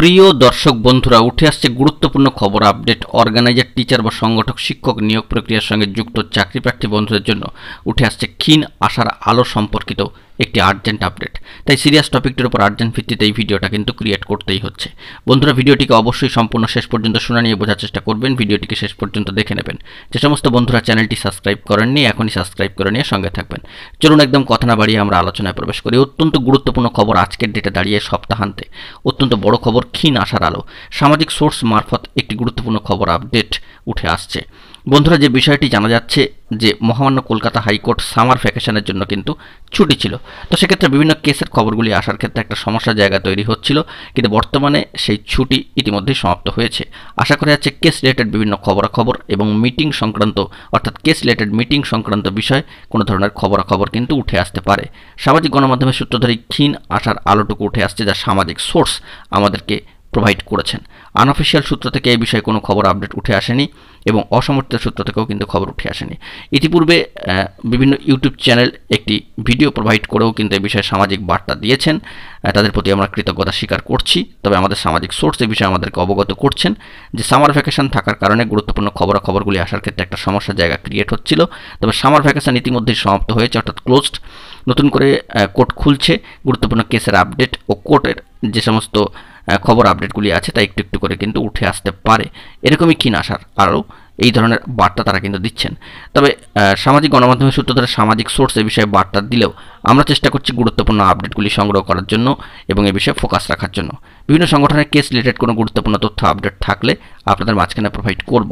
প্রিয় দর্শক বন্ধুরা, উঠে আসছে গুরুত্বপূর্ণ খবর আপডেট। অর্গানাইজার, টিচার বা সংগঠক, শিক্ষক নিয়োগ প্রক্রিয়ার সঙ্গে যুক্ত চাকরি প্রার্থী বন্ধুদের জন্য উঠে আসছে ক্ষীণ আশার আলো সম্পর্কিত একটি আর্জেন্ট আপডেট। তাই সিরিয়াস টপিকটির উপর আর্জেন্ট ভিত্তিতে এই ভিডিওটা কিন্তু ক্রিয়েট করতেই হচ্ছে। বন্ধুরা, ভিডিওটিকে অবশ্যই সম্পূর্ণ শেষ পর্যন্ত শোনা নিয়ে বোঝার চেষ্টা করবেন, ভিডিওটিকে শেষ পর্যন্ত দেখে নেবেন। যে সমস্ত বন্ধুরা চ্যানেলটি সাবস্ক্রাইব করেননি, এখনই সাবস্ক্রাইব করে নিয়ে সঙ্গে থাকবেন। চলুন একদম কথা না বাড়িয়ে আমরা আলোচনায় প্রবেশ করি। অত্যন্ত গুরুত্বপূর্ণ খবর আজকের ডেটে দাঁড়িয়ে, সপ্তাহান্তে অত্যন্ত বড় খবর, ক্ষীণ আশার আলো। সামাজিক সোর্স মারফত একটি গুরুত্বপূর্ণ খবর আপডেট উঠে আসছে। বন্ধুরা, যে বিষয়টি জানা যাচ্ছে যে মহামান্য কলকাতা হাইকোর্ট সামার ভ্যাকেশনের জন্য কিন্তু ছুটি ছিল। তো সেক্ষেত্রে বিভিন্ন কেসের খবরগুলি আসার ক্ষেত্রে একটা সমস্যার জায়গা তৈরি হচ্ছিল, কিন্তু বর্তমানে সেই ছুটি ইতিমধ্যেই সমাপ্ত হয়েছে। আশা করা যাচ্ছে কেস রিলেটেড বিভিন্ন খবরাখবর এবং মিটিং সংক্রান্ত, অর্থাৎ কেস রিলেটেড মিটিং সংক্রান্ত বিষয় কোনো ধরনের খবরাখবর কিন্তু উঠে আসতে পারে। সামাজিক গণমাধ্যমের সূত্র ধরে ক্ষীণ আশার আলোটুকু উঠে আসছে, যা সামাজিক সোর্স আমাদেরকে প্রোভাইড করেছেন। আনঅফিসিয়াল সূত্র থেকে এই বিষয়ে কোনো খবর আপডেট উঠে আসেনি এবং অসমর্থিত সূত্র থেকেও কিন্তু খবর উঠে আসেনি। ইতিপূর্বে বিভিন্ন ইউটিউব চ্যানেল একটি ভিডিও প্রোভাইড করেও কিন্তু এই বিষয়ে সামাজিক বার্তা দিয়েছেন। তাদের প্রতি আমরা কৃতজ্ঞতা স্বীকার করছি। তবে আমাদের সামাজিক সোর্স এই বিষয়ে আমাদেরকে অবগত করছেন যে সামার ভ্যাকেশন থাকার কারণে গুরুত্বপূর্ণ খবরাখবরগুলি আসার ক্ষেত্রে একটা সমস্যার জায়গা ক্রিয়েট হচ্ছিল। তবে সামার ভ্যাকেশন ইতিমধ্যেই সমাপ্ত হয়েছে, অর্থাৎ ক্লোজড। নতুন করে কোর্ট খুলছে, গুরুত্বপূর্ণ কেসের আপডেট ও কোর্টের যে সমস্ত খবর আপডেটগুলি আছে তা একটু একটু করে কিন্তু উঠে আসতে পারে। এরকমই ক্ষীণ আশার আরও এই ধরনের বার্তা তারা কিন্তু দিচ্ছেন। তবে সামাজিক গণমাধ্যমের সূত্র ধরে সামাজিক সোর্স এ বিষয়ে বার্তা দিলেও আমরা চেষ্টা করছি গুরুত্বপূর্ণ আপডেটগুলি সংগ্রহ করার জন্য এবং এ বিষয়ে ফোকাস রাখার জন্য। বিভিন্ন সংগঠনের কেস রিলেটেড কোনো গুরুত্বপূর্ণ তথ্য আপডেট থাকলে আপনাদের মাঝখানে প্রোভাইড করব।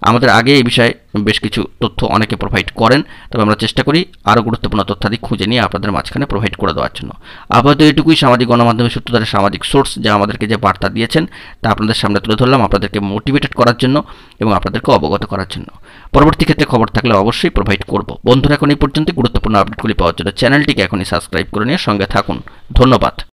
আমাদের আগে এই বিষয়ে বেশ কিছু তথ্য অনেকে প্রোভাইড করেন, তবে আমরা চেষ্টা করি আরও গুরুত্বপূর্ণ তথ্যাদি খুঁজে নিয়ে আপনাদের মাঝখানে প্রোভাইড করে দেওয়ার জন্য। আপাতত এটুকুই সামাজিক গণমাধ্যমের সূত্র ধরে সামাজিক সোর্স যা আমাদেরকে যে বার্তা দিয়েছেন তা আপনাদের সামনে তুলে ধরলাম, আপনাদেরকে মোটিভেটেড করার জন্য এবং আপনাদেরকে অবগত করার জন্য। পরবর্তী ক্ষেত্রে খবর থাকলে অবশ্যই প্রোভাইড করব। বন্ধুরা, এখন এই পর্যন্ত গুরুত্বপূর্ণ আপডেটগুলি পাওয়ার জন্য চ্যানেলটিকে এখনই সাবস্ক্রাইব করে নিয়ে সঙ্গে থাকুন। ধন্যবাদ।